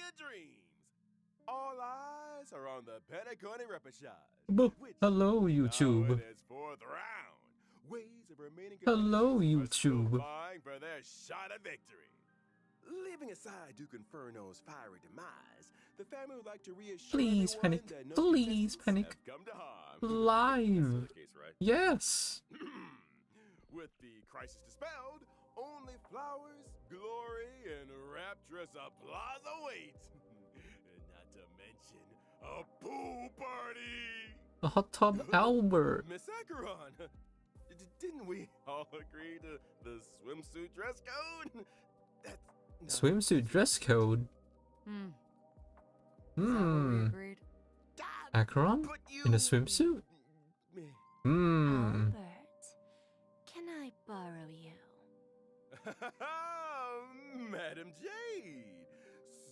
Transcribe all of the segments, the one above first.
your dreams. All eyes are on the Penacony repechage. Hello, Now YouTube. in its fourth round, ways of remaining Hello, competitive are still YouTube. vying for their shot at victory. Leaving aside Duke Inferno's fiery demise, the family would like to reassure Please, everyone Panic. that no Please, contestants Panic. have come to harm. Live. That's the case, right? Yes. With the crisis dispelled, only flowers, glory, and rapturous applause await. Not to mention a pool party. A hot tub Albert. Miss Acheron, didn't we all agree to the swimsuit dress code? That's Swimsuit dress code. Agreed. Acheron But you... in a swimsuit. Albert, can I borrow you? Madam Jade.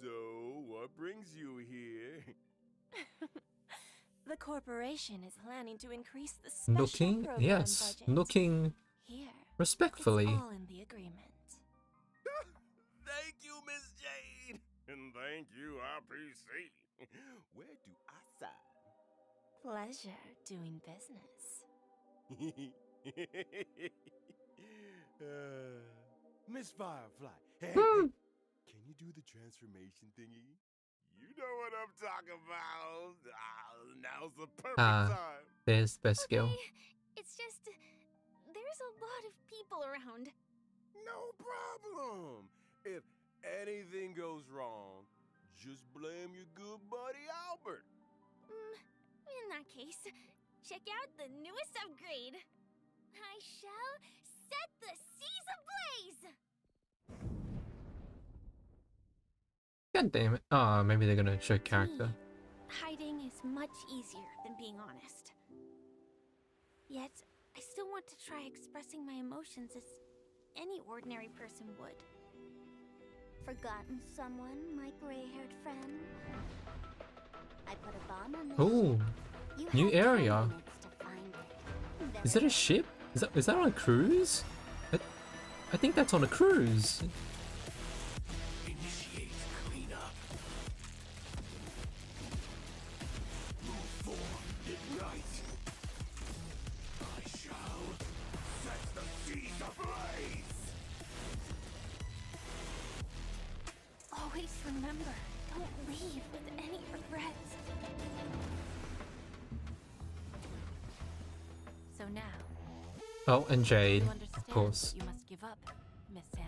So, what brings you here? The corporation is planning to increase the special Looking, program yes, budget. looking Here, respectfully. it's all in the agreement. Thank you, Miss Jade. And thank you, RPC. Where do I sign? Pleasure doing business. Miss Firefly, hey, can you do the transformation thingy? You know what I'm talking about. Now's the perfect time. There's the best skill. Okay, it's just there's a lot of people around. No problem. If anything goes wrong, just blame your good buddy Albert. In that case, check out the newest upgrade. I shall set the seas ablaze. God damn it. Oh, maybe they're gonna show character. Hiding is much easier than being honest. Yet, I still want to try expressing my emotions as any ordinary person would. Forgotten someone, my gray-haired friend? I put a bomb on this Oh, ship. You new had 10 area. minutes to find it. Is that a ship? Is that on a cruise? I think that's on a cruise. Initiate cleanup. Move forward, ignite. I shall set the seas ablaze. Always remember, don't leave with any regrets. So now, Oh, and Jade, you understand of course. what you must give up, Miss Sam.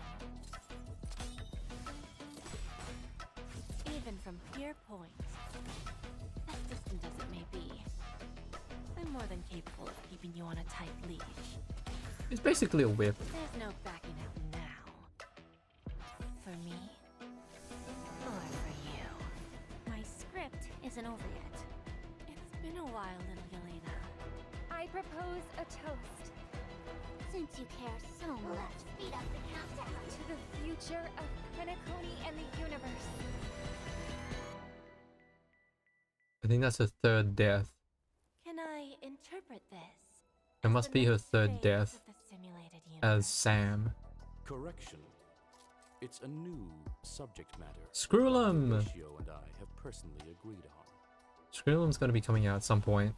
Even from your point, as distant as it may be, I'm more than capable of keeping you on a tight leash. It's basically a whip. There's no backing out now. For me, or for you. My script isn't over yet. It's been a while, little Yelena. I propose a toast Since you care so much, speed up the countdown. to the future of Penacony and the universe. I think that's her third death. Can I interpret this? It as must the be her next third phase death of the simulated as universe? Sam. Correction. It's a new subject matter. Screw'em! Horatio and I have personally agreed on. Screw'em's gonna be coming out at some point.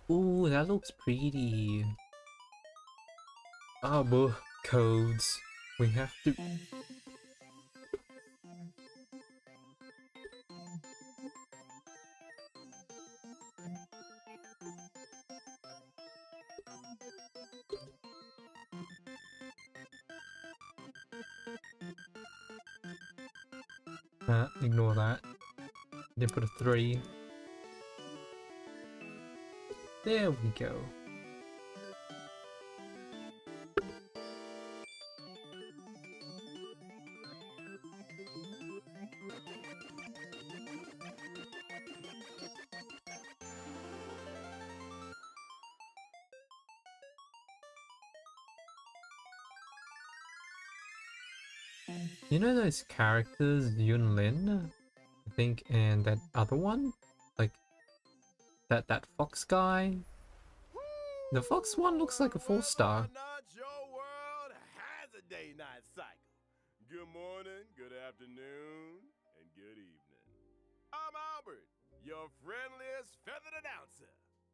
Ooh, that looks pretty. Oh, boy. Codes. We have to... Ignore that. Didn't put a 3. There we go. You know those characters, Yun Lin, I think, and that other one? Like, that fox guy? The fox one looks like a 4-star. Not your world has a day-night cycle. Good morning, good afternoon, and good evening. I'm Albert, your friendliest feathered announcer.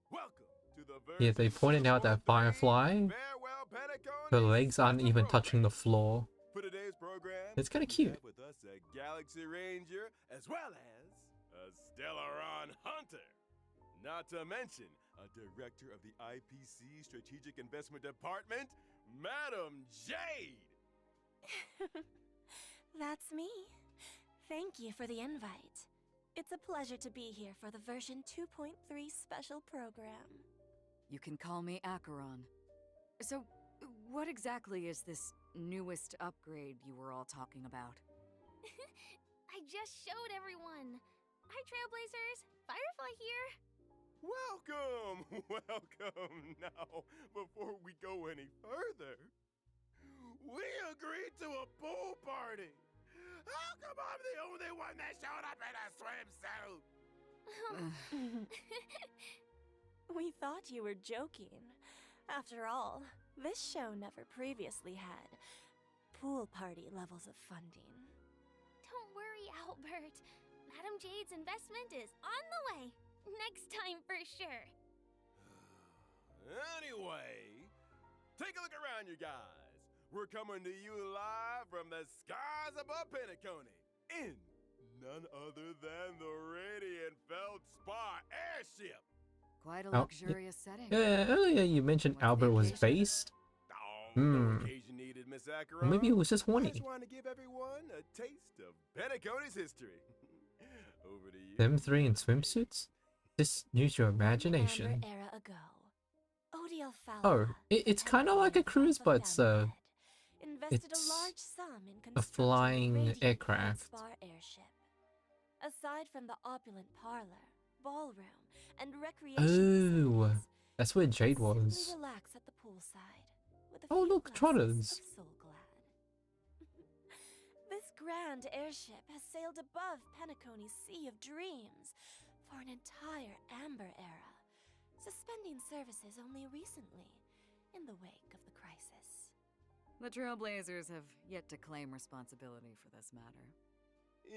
Welcome to the Yeah, they pointed out that Firefly, Farewell Penacony her legs aren't special even program. touching the floor. For today's program, It's kinda we cute. have with us a Galaxy Ranger as well as a Stellaron Hunter. Not to mention a director of the IPC Strategic Investment Department, Madam Jade. That's me. Thank you for the invite. It's a pleasure to be here for the version 2.3 special program. You can call me Acheron. So, what exactly is this newest upgrade you were all talking about? I just showed everyone. Hi, Trailblazers. Firefly here. Welcome, welcome. Now, before we go any further, we agreed to a pool party. How come I'm the only one that showed up in a swimsuit? We thought you were joking. After all, this show never previously had pool party levels of funding. Don't worry, Albert. Madam Jade's investment is on the way. Next time for sure. Anyway, take a look around, you guys. We're coming to you live from the skies above Penacony in none other than the Radiant Feldspar airship. Quite a Oh, luxurious setting. Yeah, earlier you mentioned What's the Albert was occasion? based. Oh, no occasion needed, Miss Or Acheron. maybe he was just I horny. just want to give everyone a taste of Penacony's history. Over to you. Them three in swimsuits? Just use your imagination. Amber era ago, Odiel Oh, it's kind of like a cruise, but it's invested it's a large sum in a constructing flying Radiant aircraft. Feldspar airship. Aside from the opulent parlor, ballroom, and recreation Oh, facilities, that's where Jade simply was. relax at the poolside with a Oh, few look, glasses trotters. of Soul Glad. This grand airship has sailed above Penacony's sea of dreams for an entire Amber era, suspending services only recently in the wake of the crisis. The Trailblazers have yet to claim responsibility for this matter.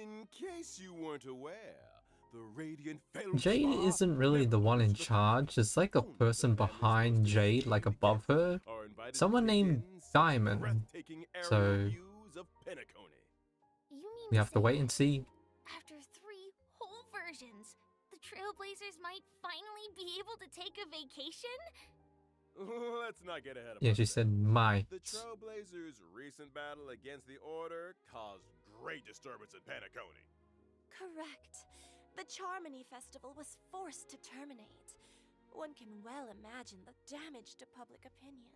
In case you weren't aware, the Radiant Feldspar Jade isn't really the one in members of the charge. There's like a only person families behind supposed to Jade, stay like above her. are invited to Someone take named in such Diamond. breathtaking aerial So- views of Penacony. You mean We have to say wait and see. after 3 whole versions, the Trailblazers might finally be able to take a vacation? Let's not get ahead of Yeah, she ourselves. said might. The Trailblazers' recent battle against the Order caused great disturbance in Penacony. Correct. The Charmony Festival was forced to terminate. One can well imagine the damage to public opinion.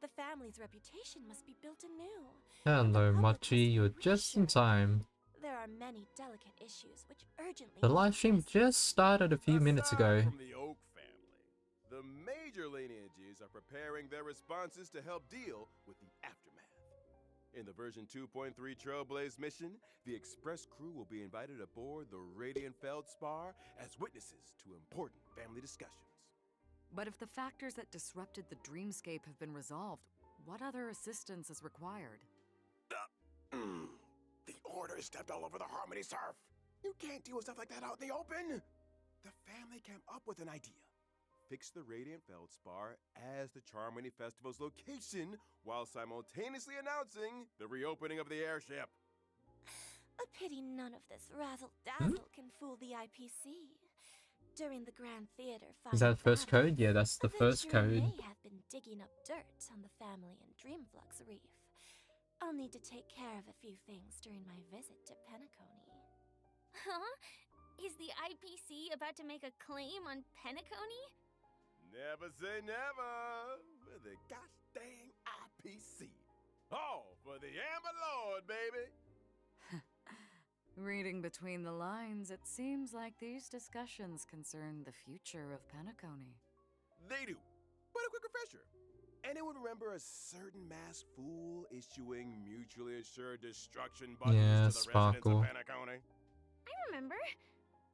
The family's reputation must be built anew. Hello, public Mochi. must be You're just in reassured. time. There are many delicate issues which urgently The need live stream addressing. just started a few minutes Aside ago. from the Oak family, the major lineages are preparing their responses to help deal with the aftermath. In the version 2.3 Trailblaze mission, the Express crew will be invited aboard the Radiant Feldspar as witnesses to important family discussions. But if the factors that disrupted the dreamscape have been resolved, what other assistance is required? The Order stepped all over the Harmony Surf. You can't deal with stuff like that out in the open. The family came up with an idea. Fix the Radiant Feldspar as the Charmony Festival's location while simultaneously announcing the reopening of the airship. A pity none of this razzle-dazzle can fool the IPC. During the Grand Theater Is that the first battle, code? Yeah, that's the first Ventura code. may have been digging up dirt on the family and Dreamflux Reef. I'll need to take care of a few things during my visit to Penacony. Huh? Is the IPC about to make a claim on Penacony? Never say never with the gosh dang IPC. All for the Amber Lord, baby. Reading between the lines, it seems like these discussions concern the future of Penacony. They do. But a quick refresher. Anyone remember a certain masked fool issuing mutually assured destruction buttons Yeah, to the Sparkle. residents of Penacony? I remember.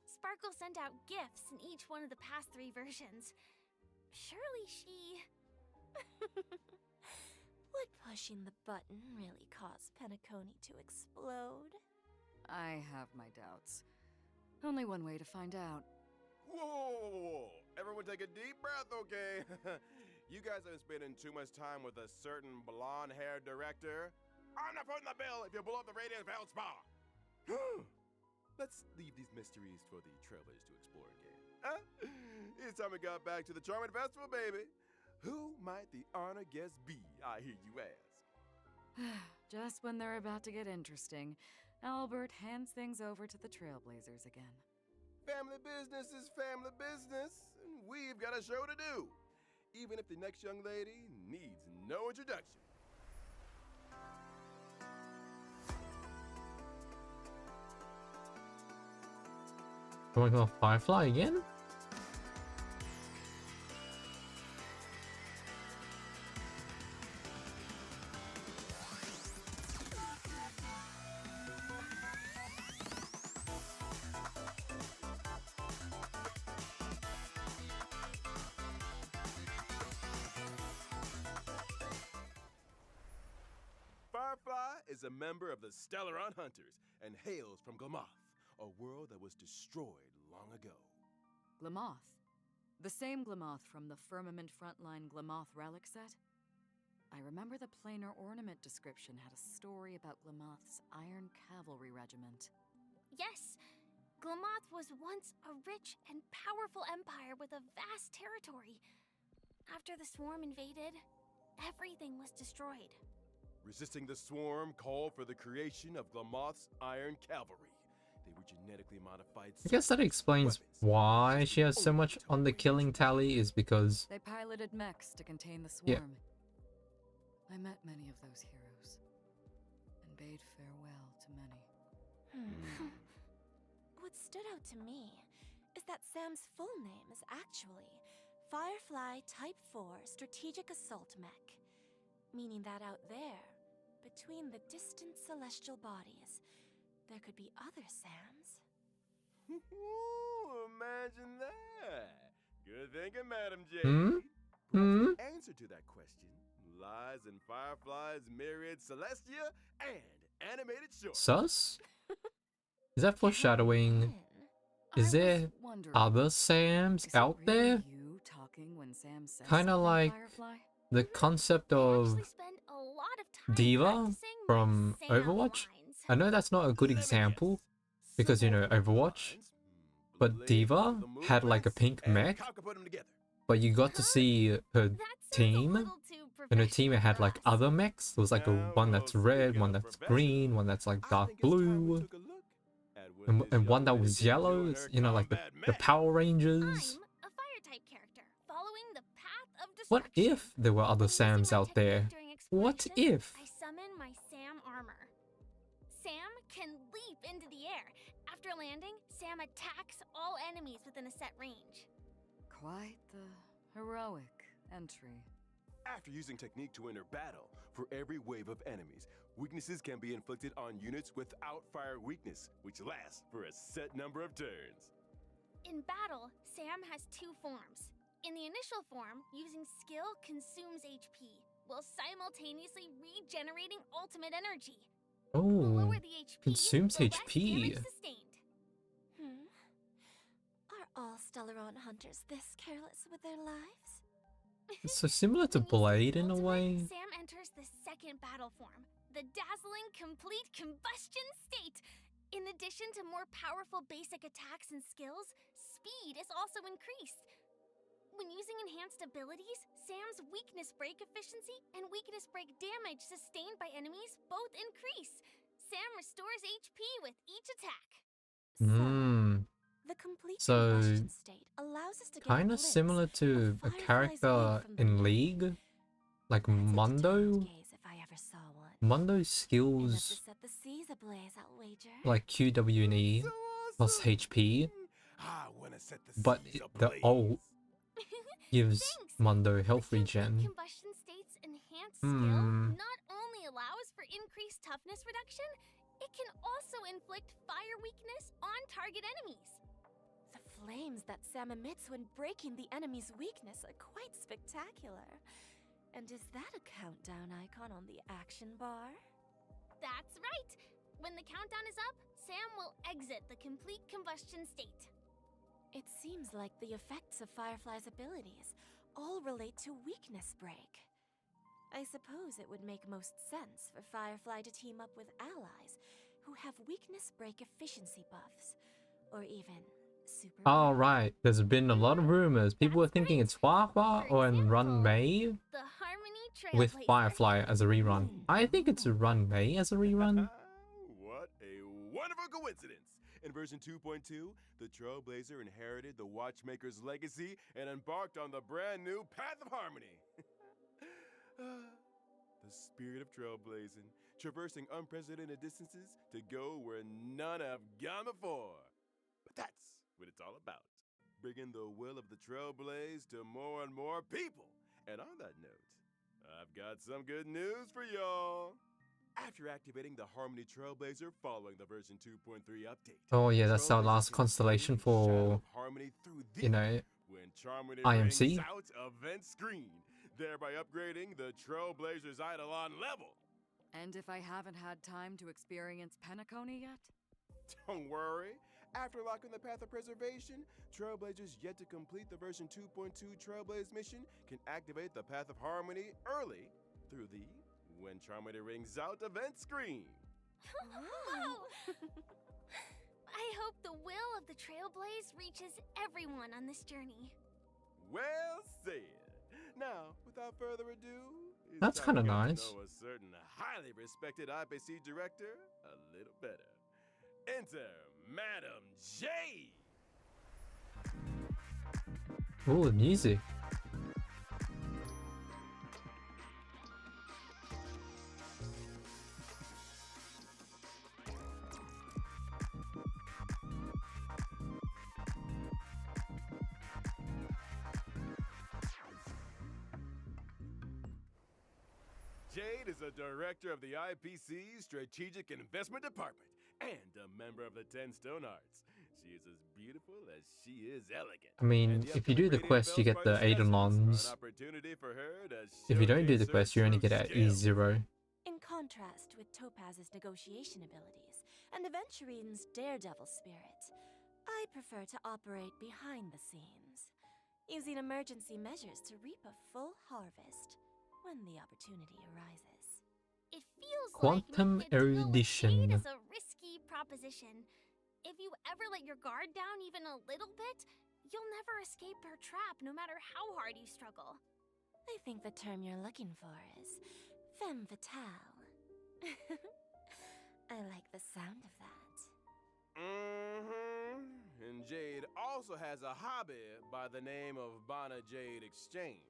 Sparkle sent out gifts in each one of the past 3 versions. Surely she... Would pushing the button really cause Penacony to explode? I have my doubts. Only one way to find out. Whoa! Everyone take a deep breath, okay? You guys have been spending too much time with a certain blonde-haired director. I'm not putting the bill if you blow up the Radiant Veld Spa. Let's leave these mysteries for the Trailblazers to explore again. Huh? It's time we got back to the Charming Festival, baby. Who might the honored guest be, I hear you ask? Just when they're about to get interesting, Albert hands things over to the Trailblazers again. Family business is family business, and we've got a show to do, even if the next young lady needs no introduction. Going off Firefly again? Firefly is a member of the Stellaron Hunters and hails from Glamoth, a world that was destroyed long ago. Glamoth? The same Glamoth from the Firmament Frontline Glamoth relic set? I remember the planar ornament description had a story about Glamoth's Iron Cavalry Regiment. Yes, Glamoth was once a rich and powerful empire with a vast territory. After the swarm invaded, everything was destroyed. Resisting the swarm called for the creation of Glamoth's Iron Cavalry. They were genetically modified. I guess that explains why she has so much on the killing tally, is because They piloted mechs to contain the swarm. Yeah. I met many of those heroes, and bade farewell to many. What stood out to me is that Sam's full name is actually Firefly Type 4 Strategic Assault Mech, meaning that out there, between the distant celestial bodies, there could be other Sams. Ooh, imagine that. Good thinking, Madam J. Hmm? The answer to that question lies in Firefly's myriad Celestia and animated shorts. sus? Is that foreshadowing? Is there other Sams Is out it really there? you talking when Sam says Kinda something, like Firefly? the concept I of actually spend a lot of time Diva practicing my from Sam Overwatch. lines. I know that's not a good Let me example, guess. because, you know, Simple Overwatch, lines, but blades Diva of the had like a movements, pink and mech, Kaka put 'em together. but you got to see her That sounds a team, little too and her team had professional like for us. other mechs. There was like a one that's red, one that's green, one that's like I dark think it's time we blue, took a look at what and, this and one young that lady was can do yellow. in It's, her you know, like the combat mech. Power Rangers. I'm a fire type character, following the path of What destruction. if there were other When using Sams my out there? technique during What exploration, if? I summon my Sam armor. Sam can leap into the air. After landing, Sam attacks all enemies within a set range. Quite the heroic entry. After using technique to enter battle, for every wave of enemies, weaknesses can be inflicted on units without fire weakness, which lasts for a set number of turns. In battle, Sam has two forms. In the initial form, using skill consumes HP, while simultaneously regenerating ultimate energy. The Oh, lower the HP, consumes the less HP. damage sustained. Are all Stellaron hunters this careless with their lives? it's so similar to When using Blade in a ultimate, way. Sam enters the second battle form, the dazzling complete combustion state. In addition to more powerful basic attacks and skills, speed is also increased. When using enhanced abilities, Sam's weakness break efficiency and weakness break damage sustained by enemies both increase. Sam restores HP with each attack. Hmm. The complete So, combustion state allows us to get Kind of glimpse similar to of a Firefly's character view from the in map. League, like That's a Mondo. determined gaze if I ever saw one. Mondo's Enough to skills set the seas ablaze, I'll wager. like QW and E So plus awesome. HP, I wanna set the but seas the ablaze. ult gives Thanks. Mondo The health complete regen. combustion state's enhanced skill Hmm. not only allows for increased toughness reduction, it can also inflict fire weakness on target enemies. The flames that Sam emits when breaking the enemy's weakness are quite spectacular. And is that a countdown icon on the action bar? That's right! When the countdown is up, Sam will exit the complete combustion state. It seems like the effects of Firefly's abilities all relate to weakness break. I suppose it would make most sense for Firefly to team up with allies who have weakness break efficiency buffs, or even super. Oh, right. There's been a lot of rumors. People were thinking it's YAAY or in Run May The Harmony with Trailblazer. Firefly as a rerun. I think it's Run May as a rerun. What a wonderful coincidence! In version 2.2, the Trailblazer inherited the Watchmaker's legacy and embarked on the brand new Path of Harmony. The spirit of trailblazing, traversing unprecedented distances to go where none have gone before. But that's what it's all about. Bringing the will of the Trailblaze to more and more people. And on that note, I've got some good news for y'all. After activating the Harmony Trailblazer following the version 2.3 update. Oh yeah, that's our Trailblazers last can constellation experience Shadow for, of Harmony through the you know, when Charmony IMC. rings out event screen, thereby upgrading the Trailblazers Eidolon level. And if I haven't had time to experience Penacony yet? Don't worry. After locking the Path of Preservation, Trailblazers yet to complete the version 2.2 Trailblaze mission can activate the Path of Harmony early through the When Charmony Rings Out event screen. Wow. I hope the will of the Trailblaze reaches everyone on this journey. Well said. Now, without further ado, it's That's time to kinda get to nice. know a certain highly respected IPC director a little better. Enter Madam J. Ooh, the music. Jade is a director of the IPC Strategic Investment Department and a member of the 10 Stone Arts. She is as beautiful as she is elegant. I mean, And the if you do the upcoming quest, you Radiant get the Felspar assessments are Eidolons. an opportunity for her to If you don't do showcase the her quest, you only true get at skills. E0. In contrast with Topaz's negotiation abilities and Aventurine's daredevil spirit, I prefer to operate behind the scenes, using emergency measures to reap a full harvest when the opportunity arises. It feels Quantum like making a deal with erudition. Jade is a risky proposition. If you ever let your guard down even a little bit, you'll never escape her trap, no matter how hard you struggle. I think the term you're looking for is femme fatale. I like the sound of that. And Jade also has a hobby by the name of Bana Jade Exchange.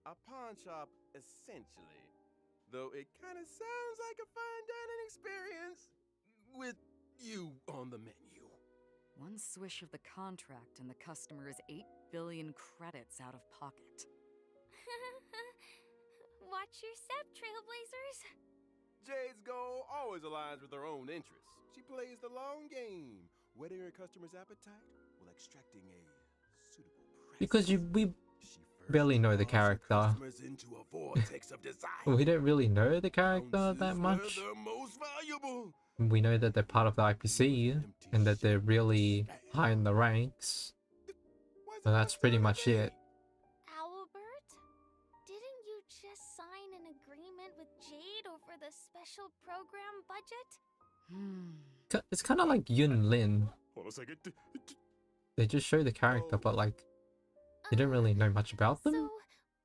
A pawn shop, essentially. Though it kind of sounds like a fine dining experience with you on the menu. One swish of the contract and the customer is 8 billion credits out of pocket. Watch your step, Trailblazers. Jade's goal always aligns with her own interests. She plays the long game, whetting her customer's appetite while extracting a suitable price. Because we She first barely know the draws her character. customers into a vortex of desire. We don't really know the character Ounces that were much. the most valuable. We know that they're part of the IPC and that they're really high in the ranks. Why's So it that's not pretty still much me? it. Albert, didn't you just sign an agreement with Jade over the special program budget? It's kind of like Yun Lin. Hold on a second. They just show the character, but like, you don't really know much about them. So,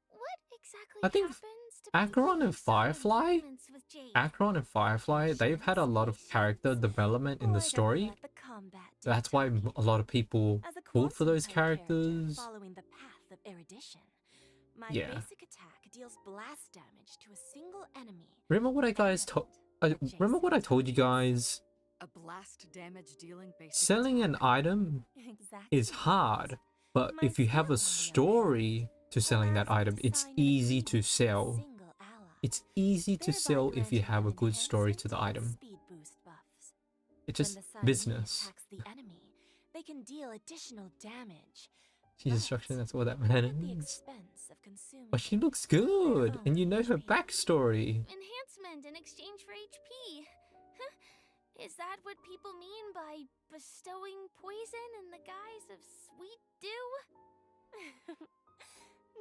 what exactly I think happens to Acheron people and who sign Firefly? agreements with Jade? Acheron and Firefly, they've had a lot of character development in the Or they story. let the combat That's why dictate. a lot of people As a pulled for those quantum type character characters. following the path of erudition, my Yeah. basic attack deals blast damage to a single enemy. Remember what I remember what I told you guys? A blast damage dealing basic Selling an attack. item Exactly. is hard, but My if you have a skill, on the other story to selling that allows me item, to it's sign an easy agreement to with a sell. single ally, It's easy to thereby sell if you granting have a them good story to the enhancement and item. speed boost buffs. It's When just the signee business. attacks the enemy, they can deal additional damage, She's destruction, that's all that at the matters. expense of consuming. But she looks good, and you know her backstory. Enhancement in exchange for HP. Is that what people mean by bestowing poison in the guise of sweet dew?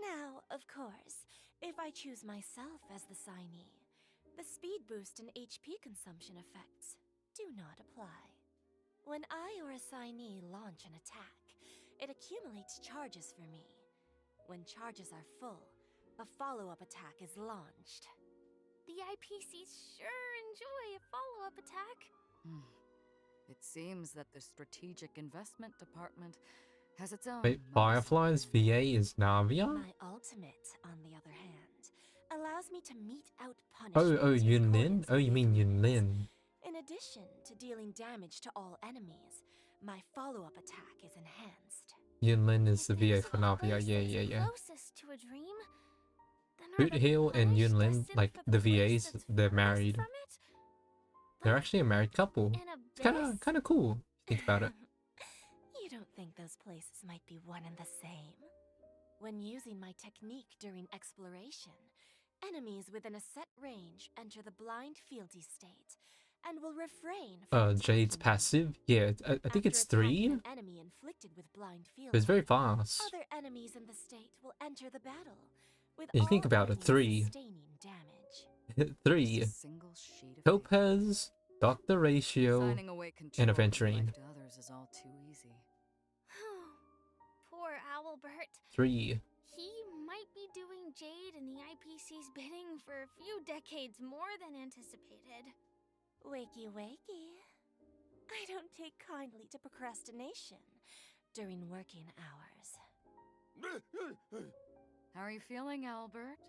Now, of course, if I choose myself as the signee, the speed boost and HP consumption effects do not apply. When I or a signee launch an attack, it accumulates charges for me. When charges are full, a follow-up attack is launched. The IPCs sure enjoy a follow-up attack. It seems that the Strategic Investment Department has its own. Wait, Firefly's VA is Navia? My ultimate, on the other hand, allows me to mete out punishment. Oh, in Yunlin? accordance Oh, you with mean the Yunlin. In addition to dealing damage to all enemies, my follow-up attack is enhanced. Yunlin is the If VA there's for a Navia, horse yeah. that's closest to a dream, then are Boot the Hill and punished Yunlin, destined like for the worst VAs, that's they're furthest married. from it? They're actually a married couple. An It's abyss? kinda cool, if you think about it. You don't think those places might be one and the same? When using my technique during exploration, enemies within a set range enter the blind fealty state and will refrain from Jade's attacking me. passive? Yeah, I think it's After attacking 3. an enemy inflicted with blind But fealty, it's very fast. other enemies in the state will enter the battle, with If you think all about it, enemies 3. sustaining damage. 3. A single sheet of paper. Topaz, Dr. Ratio, Signing away control and Aventurine. to others is all too easy. Poor Owlbert. 3. He might be doing Jade and the IPC's bidding for a few decades more than anticipated. Wakey wakey. I don't take kindly to procrastination during working hours. How are you feeling, Albert?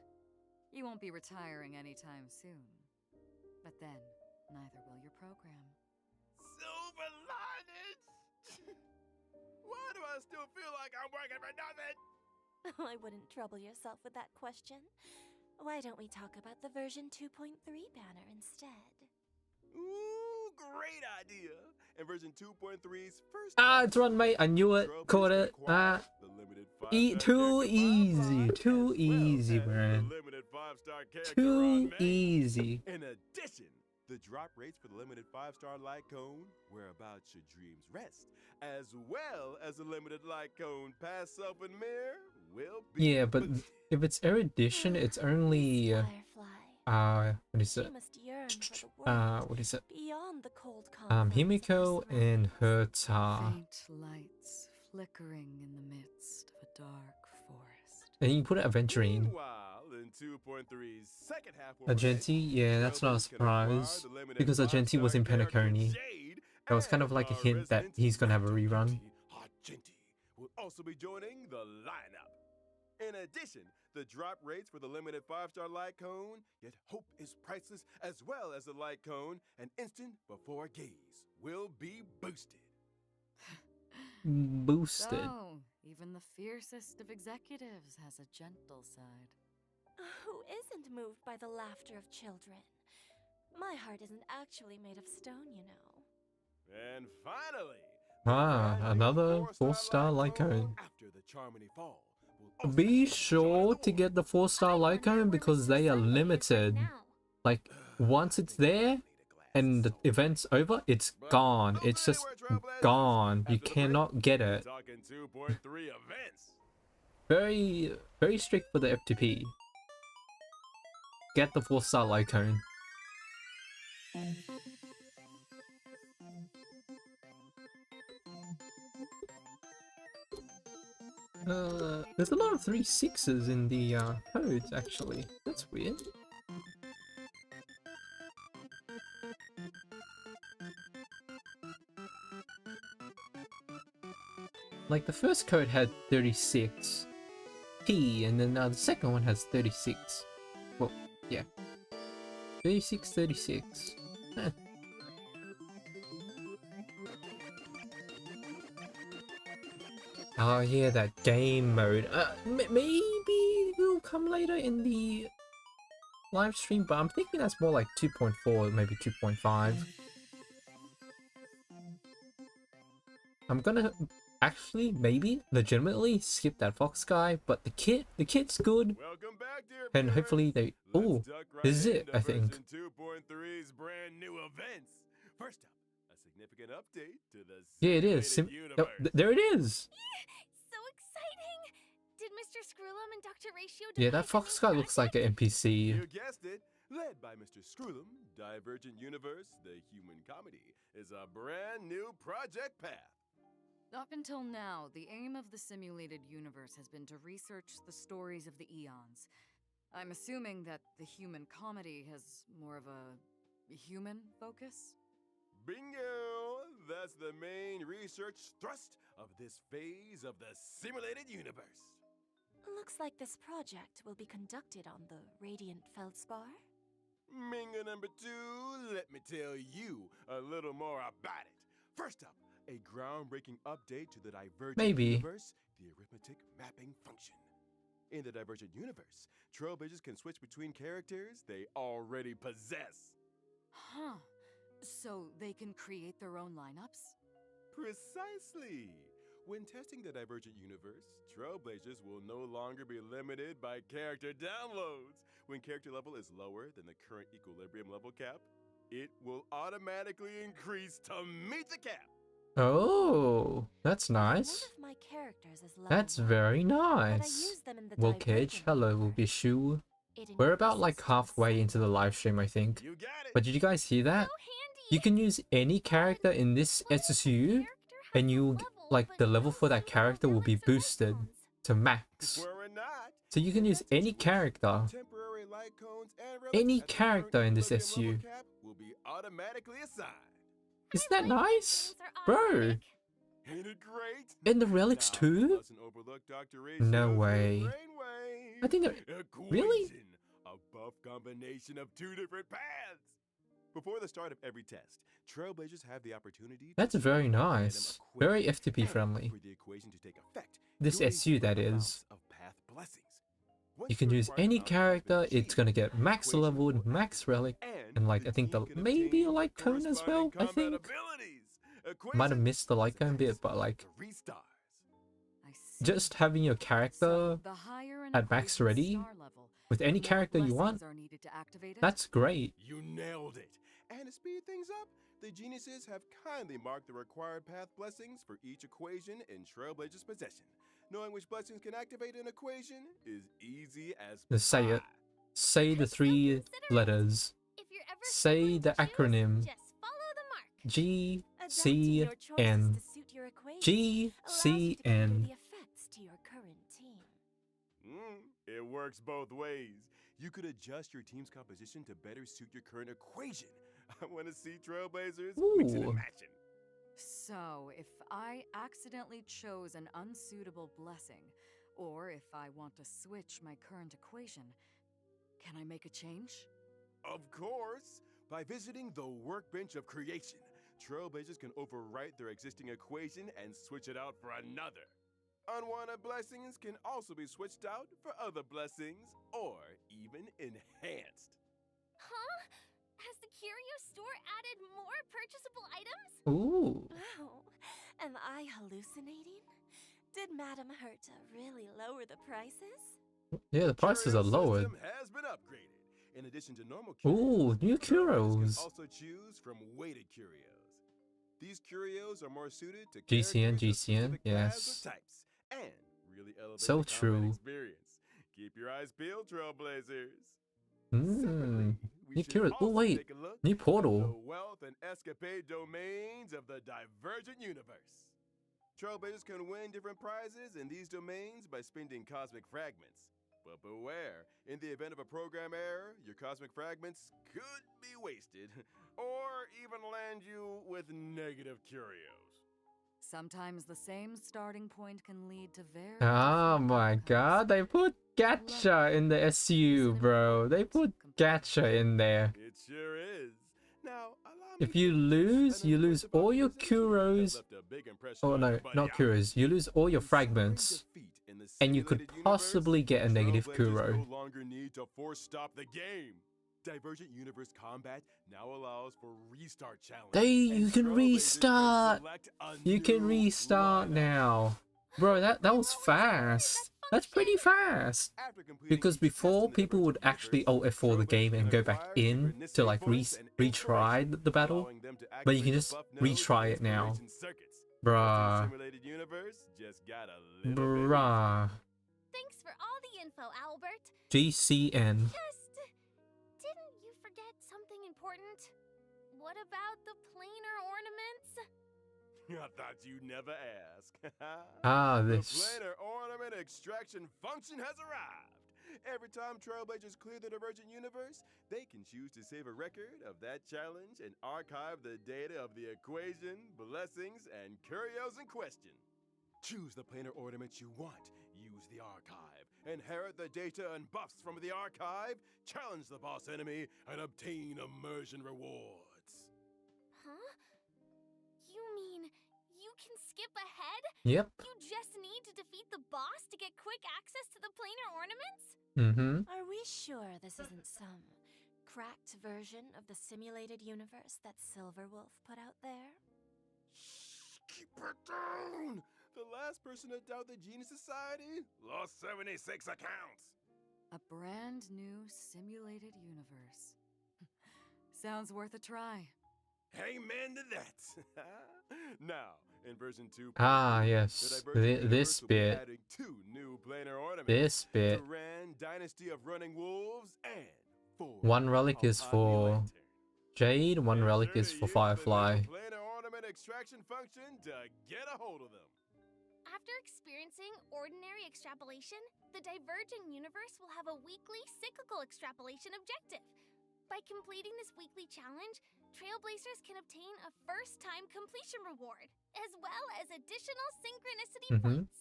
You won't be retiring anytime soon. But then, neither will your program. Silver linings! Why do I still feel like I'm working for nothing? I wouldn't trouble yourself with that question. Why don't we talk about the version 2.3 banner instead? Ooh, great idea! And version 2.3's first. It's run, mate. I knew it. Caught it. Too easy. Too easy, man. Too easy. In addition, the drop rates for the limited 5-star light cone, whereabouts your dreams rest, as well as the limited light cone pass self and mirror, will be. Yeah, but if it's erudition, it's only Firefly. what is She it? must yearn for the world What is it? beyond the cold confines of Himiko her and surroundings. Herta. Faint lights flickering in the midst of a dark forest. And you can put it Aventurine. Meanwhile, in 2.3's second half, Argenti, yeah, that's not a surprise. Because Argenti was in Penacony. That was kind of like a hint that he's gonna have a rerun. Argenti will also be joining the lineup. In addition, the drop rates for the limited 5-star light cone, yet hope is priceless, as well as the light cone, and instant before gaze will be boosted. Boosted. So, even the fiercest of executives has a gentle side. Who isn't moved by the laughter of children? My heart isn't actually made of stone, you know. And finally, Another 4-star light cone. after the Charmony Fall. will also Be join sure the to war. get the 4-star light cone because they are limited. Like, once it's there and the event's over, it's gone. It's just gone. You cannot get it. Talking 2.3 events. Very, very strict for the FTP. Get the 4-star light cone. There's a lot of 3/6s in the codes actually. That's weird. Like the first code had 36 P, and then the second one has 36. Well, yeah, 36, 36. Eh. Oh yeah, that game mode. Maybe it will come later in the live stream, but I'm thinking that's more like 2.4, maybe 2.5. I'm gonna actually, maybe, legitimately skip that Fox guy, but the kit's good, Welcome back, dear and viewers. hopefully they. Let's Oh, duck right this is it, into I think. version 2.3's brand new events. First up, a significant update to the Yeah, it is. simulated Oh, universe. there it is. So exciting! Did Mr. Screwlum and Dr. Ratio Yeah, devise that a Fox new guy looks like project? an NPC. You guessed it. Led by Mr. Screwlum, Divergent Universe, the human comedy, is a brand new project path. Up until now, the aim of the simulated universe has been to research the stories of the eons. I'm assuming that the human comedy has more of a human focus? Bingo! That's the main research thrust of this phase of the simulated universe. Looks like this project will be conducted on the Radiant Feldspar. Minga number 2, let me tell you a little more about it. First up, a groundbreaking update to the Divergent Maybe. Universe, the arithmetic mapping function. In the Divergent Universe, Trailblazers can switch between characters they already possess. Huh. So they can create their own lineups? Precisely! When testing the Divergent Universe, Trailblazers will no longer be limited by character downloads. When character level is lower than the current equilibrium level cap, it will automatically increase to meet the cap. Oh, that's One nice. of my characters is level That's 1, very but I nice. use them in the Will Cage, Divergent hello, will universe. be Shu. It We're about increases like to a halfway into the second live stream, I think. You got it! But did you guys hear that? So handy! You can use any character in this What if the SSU, character has and a you level, like but the level no for that similar character will be relics or boosted icons? to max. Were or not, So you can use if that's any the case, character, temporary light cones and relics any at the current character in this equilibrium SU. level cap will be automatically assigned. Isn't I that like when nice? things are Bro, automatic. Ain't it great? and the relics Now, too? mustn't overlook Dr. Ratio's No new way. brainwave. I think they're... Equation, Really? a buff combination of 2 different paths. Before the start of every test, Trailblazers have the opportunity to That's choose very a random nice. Very equation, FTP and friendly. for the equation to take effect, This you'll SU, need that different is. amounts of path blessings. Once You can the use required any amount has been character, it's achieved, gonna get the max equation will leveled, max activate, relic, and and like I think team the can maybe a obtain light cone as well, corresponding I combat think. abilities. Might have Equation, missed the light cone bit, success, but like 3 stars. I see. just having your So character the higher an at max equation's ready star level, with any the more character you blessings want, are needed to activate it? that's great. You nailed it. And to speed things up, the geniuses have kindly marked the required path blessings for each equation in Trailblazer's possession. Knowing which blessings can activate an equation is easy as Just say it. pie. Say the I'm so 3 considerate. letters. If you're ever Say struggling the to choose, acronym. just follow the mark. G, Adapting C, your choices N. to suit your equation G, allows C, you to cater N. the effects to your current team. It works both ways. You could adjust your team's composition to better suit your current equation. I want to see Trailblazers mixing Ooh. and matching. So, if I accidentally chose an unsuitable blessing, or if I want to switch my current equation, can I make a change? Of course, by visiting the Workbench of Creation, Trailblazers can overwrite their existing equation and switch it out for another. Unwanted blessings can also be switched out for other blessings, or even enhanced. Huh? Has the curio store added more purchasable items? Ooh. Oh, am I hallucinating? Did Madame Herta really lower the prices? Yeah, the prices are Curio lowered. system has been upgraded. In addition to normal Ooh, curios, new Trailblazers curios. can also choose from weighted curios. These curios are more suited to GCN, characters of GCN, specific paths yes. or types, and really elevate So the combat true. experience. Keep your eyes peeled, Trailblazers. Mmm. Separately, we New should curios. Oh also wait, take a look new at the portal. wealth and escapade domains of the Divergent Universe. Trailblazers can win different prizes in these domains by spending cosmic fragments. But beware, in the event of a program error, your cosmic fragments could be wasted, or even land you with negative curios. Sometimes the same starting point can lead to very Oh different my outcomes. god, they put gacha in the SU, bro. They put gacha in there. It sure is. Now, allow me If to you introduce lose, an you lose impressive all your organization that Kuros. left a big impression Oh on no, everybody not out Kuros. You lose all your In suffering fragments. defeat in the And you could simulated universe, possibly get a negative Trailblazers Kuro. no longer need to force stop the game. Divergent Universe combat now allows for restart challenge. You and can Trailblazers restart. select a You can new restart lineup. now. Bro, that was fast. That's pretty fast. After completing Because each before, test in the people would Divergent actually Universe, Alt F4 the game Trailblazers and can go back acquire in to synchronicity like points and retry inspiration, the battle. allowing them to But you can activate the just buff nodes retry and it now. inspiration circuits. What's in the Bruh. simulated universe just got a little bit Bruh. Thanks for all the info, Albert. GCN. Didn't you forget something important? What about the planar ornaments? I thought you'd never ask. Ah, The this. planar ornament extraction function has arrived. Every time Trailblazers clear the Divergent Universe, they can choose to save a record of that challenge and archive the data of the equation, blessings, and curios in question. Choose the planar ornament you want, use the archive, inherit the data and buffs from the archive, challenge the boss enemy, and obtain immersion rewards. Huh? You mean you can skip ahead? Yep. You just need to defeat the boss to get quick access to the planar ornaments? Mm-hmm. Are we sure this isn't some cracked version of the simulated universe that Silverwolf put out there? Shh, keep it down! The last person to doubt the Genius Society lost 76 accounts. A brand new simulated universe. Sounds worth a try. Amen to that. Now, in version 2, Ah, the yes. Divergent This Universe will be bit. adding 2 new planar ornaments. This bit. Duran, Dynasty of Running Wolves, and 4 One relic of is Ivy for Lantern. Jade, one Be relic sure is to for use the new Firefly. planar ornament extraction function to get a hold of them. After experiencing ordinary extrapolation, the Divergent Universe will have a weekly cyclical extrapolation objective. By completing this weekly challenge, Trailblazers can obtain a first-time completion reward, as well as additional synchronicity points.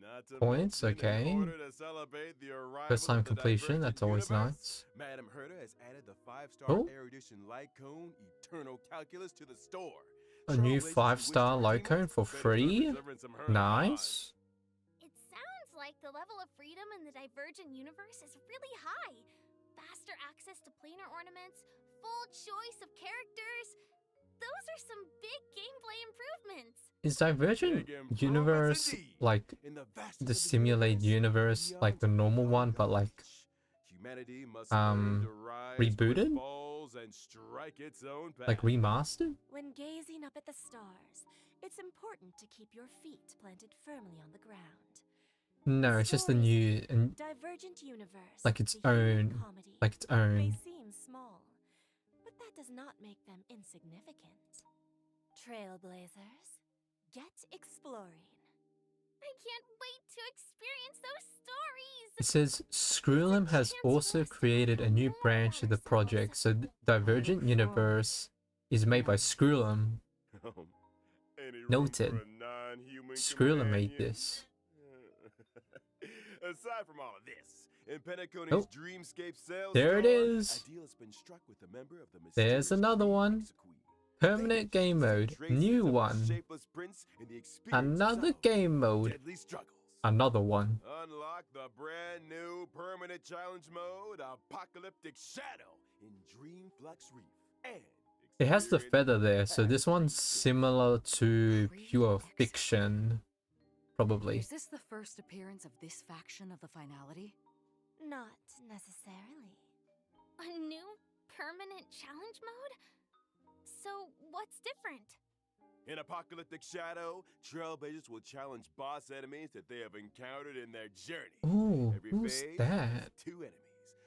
Not to Points, mention, okay. in order to celebrate the arrival First time of the completion, Divergent that's always Universe, nice. Madam Herta has added the 5-star Oh. erudition light cone Eternal Calculus to the store. A new Trailblazers who wish 5-star to light redeem cone it for better start free? reserving some Herta Nice. It sounds like the level of freedom in the Divergent Universe is really high. Faster access to planar ornaments, full choice of characters. Those are some big gameplay improvements. Is Divergent Big improvements Universe indeed. like In the vastness the of simulated universe, beyond like the normal one, but like knowledge, humanity must learn to rise rebooted? where it falls and strike its own path. like remastered? When gazing up at the stars, it's important to keep your feet planted firmly on the ground. No, it's just a new and Divergent Universe, like its the human own, comedy, like its may own. seem small, but that does not make them insignificant. Trailblazers, get exploring. I can't wait to experience those stories. It says Screwlim has also created a new branch of the project, so Divergent Universe is made by Screwlim. Any room Noted. for a non-human Screwlim made companion? this. Aside from all of this, in Penacony's Oh. Dreamscape sales There it store, is. a deal has been struck with a member of the There's mysterious another Green one. Exequy. Permanent game mode, new one. Another game mode, Deadly struggles. another one. Unlock the brand new permanent challenge mode, Apocalyptic Shadow, in Dreamflux Reef. And It has the experience feather there, so this one's action. similar to Pure Fiction, probably. Is this the first appearance of this faction of the finality? Not necessarily. A new permanent challenge mode? So, what's different? In Apocalyptic Shadow, Trailblazers will challenge boss enemies that they have encountered in their journey. Ooh, Every who's phase that? has 2 enemies,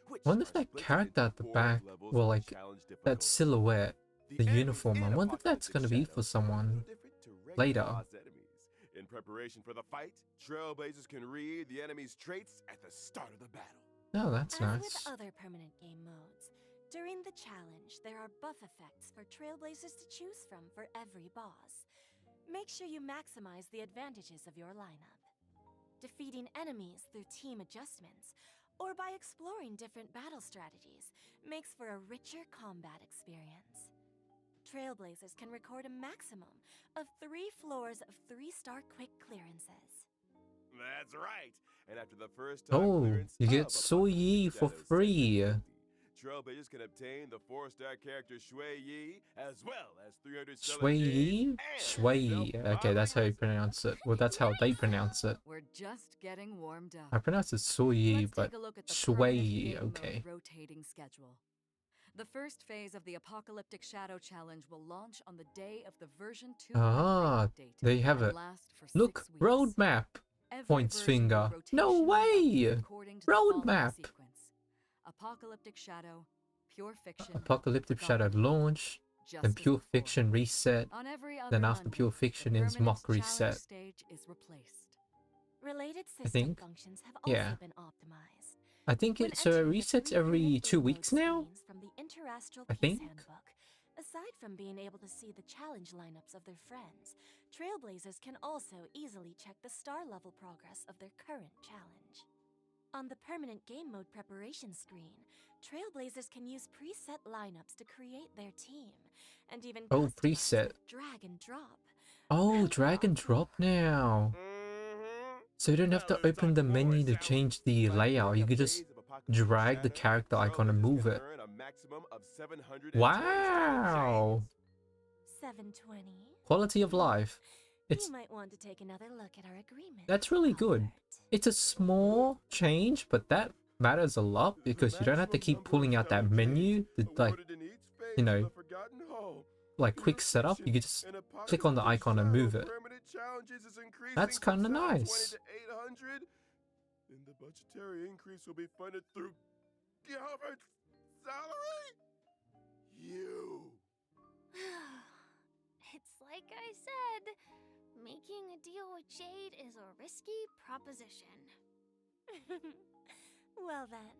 which Wonder if are that split character into at the 4 back, levels well, of like, challenge that difficulty. silhouette, the enemies uniform, in I wonder if that's Apocalyptic gonna be Shadow for are a someone little different to regular later. boss enemies. In preparation for the fight, Trailblazers can read the enemy's traits at the start of the battle. Oh, that's As nice. with other permanent game modes, during the challenge, there are buff effects for Trailblazers to choose from for every boss. Make sure you maximize the advantages of your lineup. Defeating enemies through team adjustments, or by exploring different battle strategies, makes for a richer combat experience. Trailblazers can record a maximum of 3 floors of 3-star quick clearances. That's right. And after the first time Oh, clearance you of get So Apocalyptic Yi for Shadow's free. second difficulty, Trailblazers can obtain the 4-star character YAAY, as well as 300 stellar Shui jades Yi? and Shui Yi. Okay, that's how you pronounce it. Well, that's how they pronounce it. We're just getting warmed up. I pronounce it Sui Yi, Let's but take a look at the Shui permanent Yi, game mode okay. rotating schedule. The first phase of the Apocalyptic Shadow Challenge will launch on the day of the version 2 Ah, update they have and it. last for Look, 6 weeks. roadmap. Every Points version will finger. No rotationally way! update according to the following Roadmap. sequence. Apocalyptic Shadow, Pure Fiction, Apocalyptic Shadow Forgotten, launch, then Justice Pure Before. Fiction reset, On every other then after Monday, Pure the Fiction is permanent Mock challenge reset. stage is replaced. Related I system think. functions have also Yeah. been optimized. I think When it so it entering the resets three every permanent 2 game weeks mode now. screens from the Interastral I Peace think. Handbook, aside from being able to see the challenge lineups of their friends, Trailblazers can also easily check the star level progress of their current challenge. On the permanent game mode preparation screen, Trailblazers can use preset lineups to create their team, and even Oh, customize preset. with drag and drop. Oh, drag and drop now. So you don't have to open the menu to change the layout. You could just drag the character icon and move it. Wow! 720. Quality of life. It's You might want to take another look at our agreement. That's really good. Albert. It's a small change, but that matters a lot because you don't have to keep pulling out that menu to, like, you know, like quick setup. You can just click on the icon and move it. That's kind of nice. And the budgetary increase will be funded through Gilbert's salary? You. It's like I said, making a deal with Jade is a risky proposition. Well then,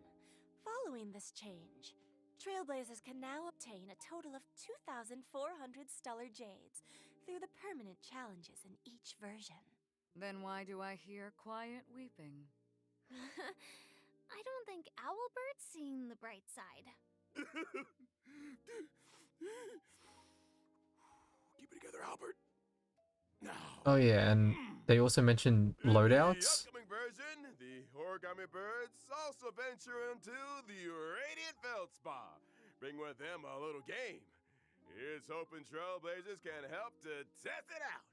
following this change, Trailblazers can now obtain a total of 2,400 stellar jades through the permanent challenges in each version. Then why do I hear quiet weeping? I don't think Owlbird's seeing the bright side. Keep it together, Albert. Now. Oh yeah, and they also mentioned In loadouts. the upcoming version, the origami birds also venture into the Radiant Feldspar. Bring with them a little game. Here's hoping Trailblazers can help to test it out.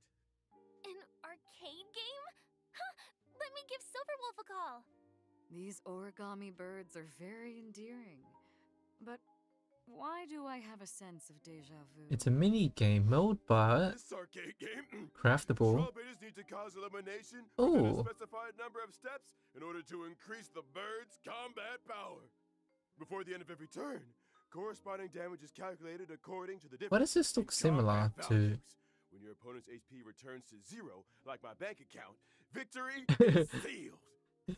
An arcade game? Huh, let me give Silverwolf a call. These origami birds are very endearing. But why do I have a sense of deja vu? It's a mini game mode, but This arcade game, craftable. Trailblazers need to cause elimination Ooh. within a specified number of steps in order to increase the bird's combat power. Before the end of every turn, corresponding damage is calculated according to the difference. Why does this look in similar combat to? values. When your opponent's HP returns to 0, like my bank account, victory is sealed.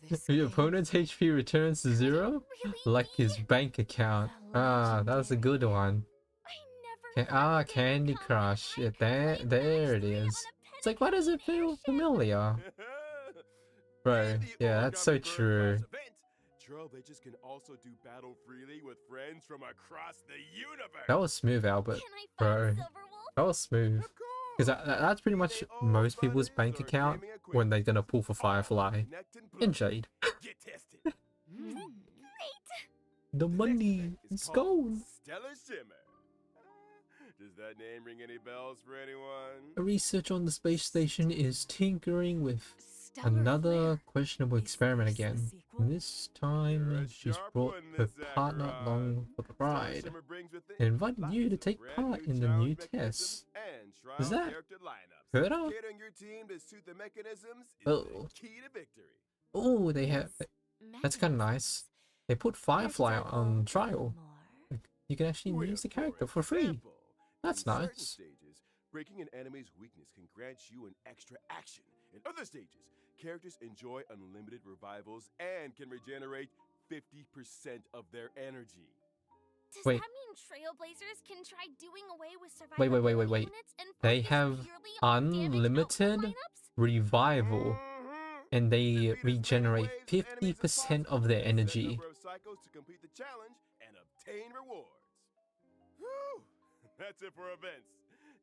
This Your game- opponent's HP returns to 0, Really? like his bank account. Ah, that was a good one. I never thought Candy Crush. Yeah, there it is. It's like, why does it feel familiar? Bro, In the yeah, that's so Origami Bird true. Class event, Trailblazers can also do battle freely with friends from across the universe. That was smooth, Albert. Bro, that was smooth. Of course. Because that's pretty much They all most people's buttons bank or account gaming when they're equipment. gonna pull for Firefly Connect and and play. Jade. Get tested. The money is gone. Stellar Shimmer. Does that name ring any bells for anyone? A research on the space station is tinkering with Stellar another Flare. questionable Is experiment this the again. sequel? This time You're a she's sharp brought one, her Miss partner Zachariah. along for the Stellar ride Shimmer brings with it and invited lots you to of take brand part new in the challenge new mechanisms tests. and trial Is that character lineups. Herta? Catering your team to suit the mechanisms is Oh. the key to victory. Oh, they have. That's kind of nice. They put Firefly There's on double trial. more. You can actually Well, use the for character for free. example, That's in certain nice. stages, breaking an enemy's weakness can grant you an extra action. In other stages, characters enjoy unlimited revivals and can regenerate 50% of their energy. Does Wait. that mean Trailblazers can try doing away with Wait, survivability wait. units and They focus have purely on damage unlimited output lineups? revival, Mhm. and they Defeat as many regenerate waves as enemies as 50% of possible, their set energy. number of cycles to complete the challenge and obtain rewards. Whew. That's it for events.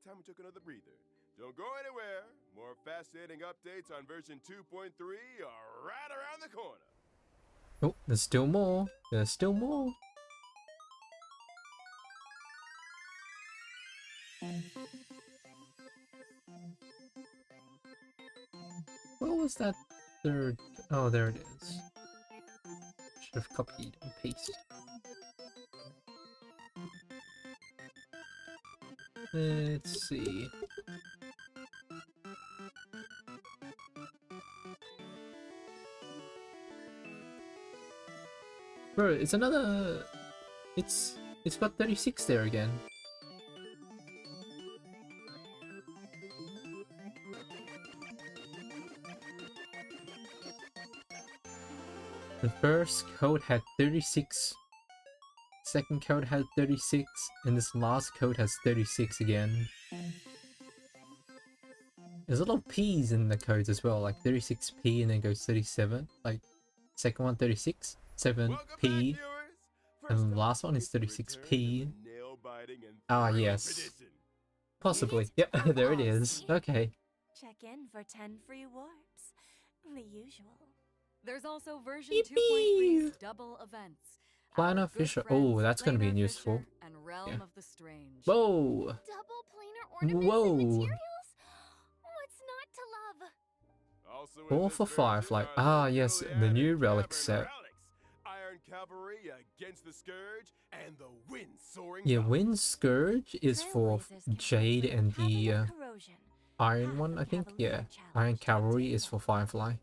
Time we took another breather. Don't go anywhere. More fascinating updates on version 2.3 are right around the corner. Oh, there's still more. There's still more. was that third? Oh, there it is. Should have copied and pasted. Let's see. Bro, it's another... It's got 36 there again. The first code had 36. Second code had 36, and this last code has 36 again. There's a lot of P's in the codes as well, like 36P and then goes 37. Like, second one 36, 7P, and the last one is 36P. Ah, yes. Possibly. Yep, there it is. Okay. Check in for 10 free warps. The usual. There's also version Yippee! 2.3's double events. Planar Our good Fisher. friends Oh, that's gonna be Planar useful. Fisher and Realm Yeah. of the Strange. Whoa! Double planar ornaments Whoa. and materials? What's not to love? Also in All this for version Firefly. are Ah, the yes, newly the new added relic Cavern set. relics, Iron Cavalry against the Scourge and the Wind Soaring Yeah, Goblin. Wind Scourge is for Trailblazers can Jade confer and half the of corrosion, Iron half one, of I think. Cavalier Yeah, challenge Iron to Cavalry is table. for Firefly.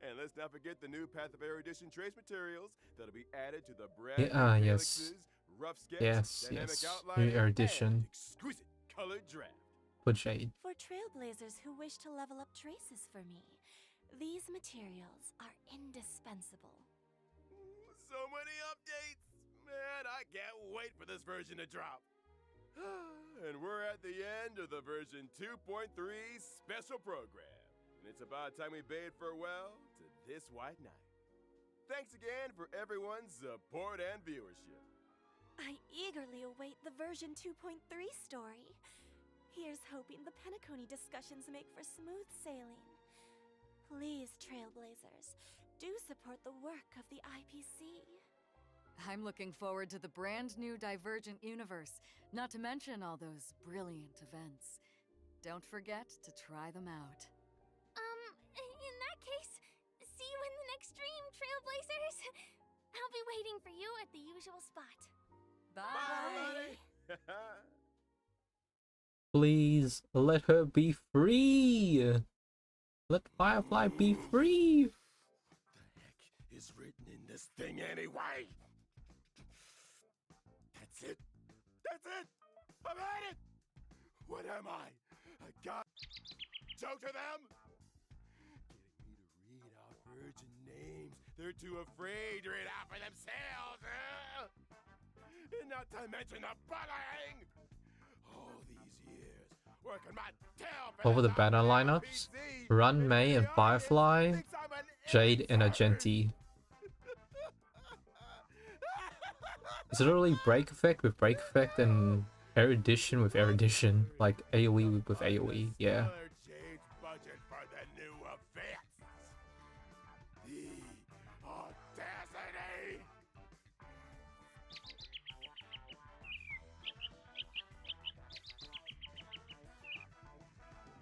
And let's not forget the new Path of Erudition trace materials that'll be added to the brand Yeah, new yes. Helix's rough sketch, Yes, dynamic yes. outlining, New Erudition and exquisite colored draft. for Jade. For Trailblazers who wish to level up traces for me, these materials are indispensable. So many updates! Man, I can't wait for this version to drop. And we're at the end of the version 2.3 special program. And it's about time we bade farewell to this white knight. Thanks again for everyone's support and viewership. I eagerly await the version 2.3 story. Here's hoping the Penacony discussions make for smooth sailing. Please, Trailblazers, do support the work of the IPC. I'm looking forward to the brand new Divergent universe, not to mention all those brilliant events. Don't forget to try them out. In that case, see you in the next stream, Trailblazers. I'll be waiting for you at the usual spot. Bye. Please let her be free. Let Firefly be free. What the heck is written in this thing anyway? That's it. That's it. I've had it. What am I? A god? Joke to them? Getting me to read out virgin names they're too afraid to read out for themselves. And not to mention the bullying. All these years working my tail for What were the this banner IPC, lineups? Run, and May, the and audience Firefly, thinks I'm an Jade, and expert. Agenti. Is it really break effect with break effect and erudition with erudition? Like AoE with AoE, yeah. Smaller change budget for the new events. The audacity!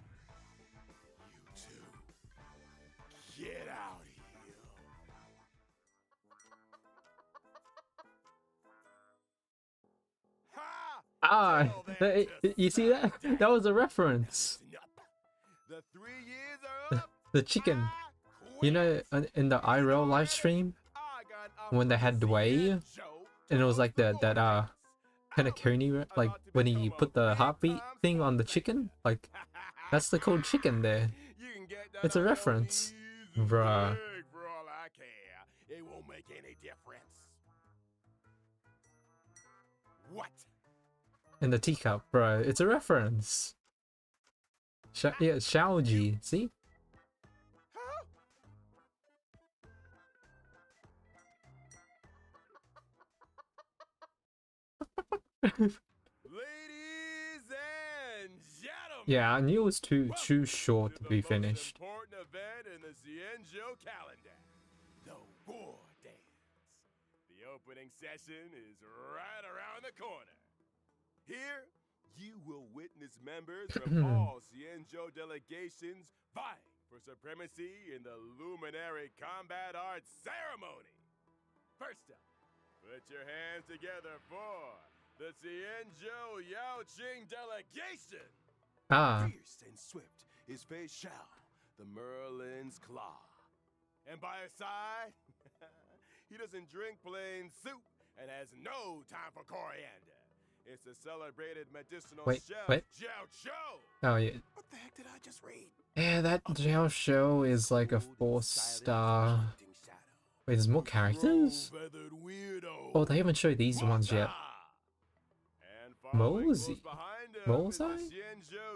You two, get out here. Ha! Ah, Tell them to you see that? suck That was a reference. Listen up. The 3 years are up. The chicken. I You know, quit. in the IRL live stream, I got when they had YAAY, and it was like that Penacony, like when he put the heartbeat thing on the chicken, like that's the cold chicken there. It's a reference. Bruh. For all I care, it won't make any difference. What? In the teacup, bro. It's a reference. Yeah, Shaoji. See? Huh? Ladies and gentlemen. Yeah, I knew it was too short to be the finished. most important event in the Cienjo calendar, the War Dance. The opening session is right around the corner. Here, you will witness members from all Cienjo delegations vying for supremacy in the Luminary Combat Arts Ceremony. First up, put your hands together for the Xianzhou Yaoqing delegation. Fierce and swift is Fei Shao, the Merlin's Claw. And by his side, he doesn't drink plain soup and has no time for coriander. It's the celebrated medicinal chef, Jiao Shou. Oh, yeah. What the heck did I just read? Yeah, that Jiao Shou is like a 4-star. Wait, there's more characters? Oh, they haven't showed these ones yet. Mosey? Mosey?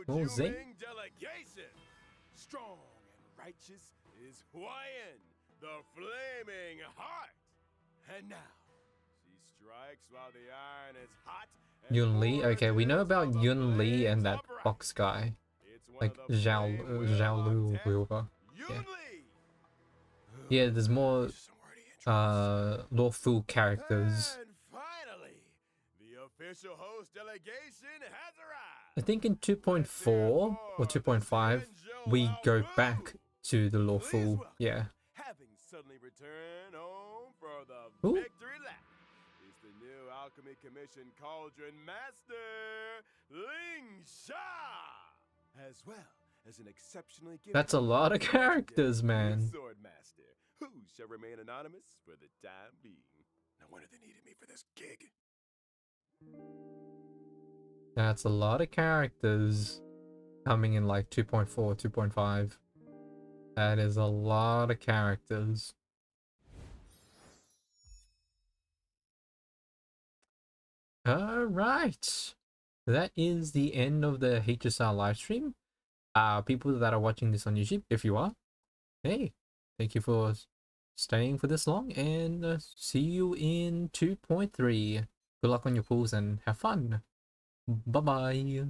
Mosey? Strong and righteous is Huayan, the Flaming Heart. And now, she strikes while the iron is hot. Yun Li? Okay, we know about Yun Li and that box guy. Like Zhao Lu, whoever. Yeah. Yeah, there's more lawful characters. And finally, the official host delegation has arrived. I think in 2.4 or 2.5 we go back to the lawful. Yeah. Having suddenly returned home for the Ooh. victory lap is the new Alchemy Commission Cauldron Master, Ling Sha, as well as an exceptionally gifted That's a lot of characters, man. sword master, who shall remain anonymous for the time being. No wonder they needed me for this gig. That's a lot of characters coming in like 2.4, 2.5. That is a lot of characters. Alright. That is the end of the HSR livestream. People that are watching this on YouTube, if you are, hey, thank you for staying for this long, and see you in 2.3. Good luck on your pools and have fun. Bye-bye.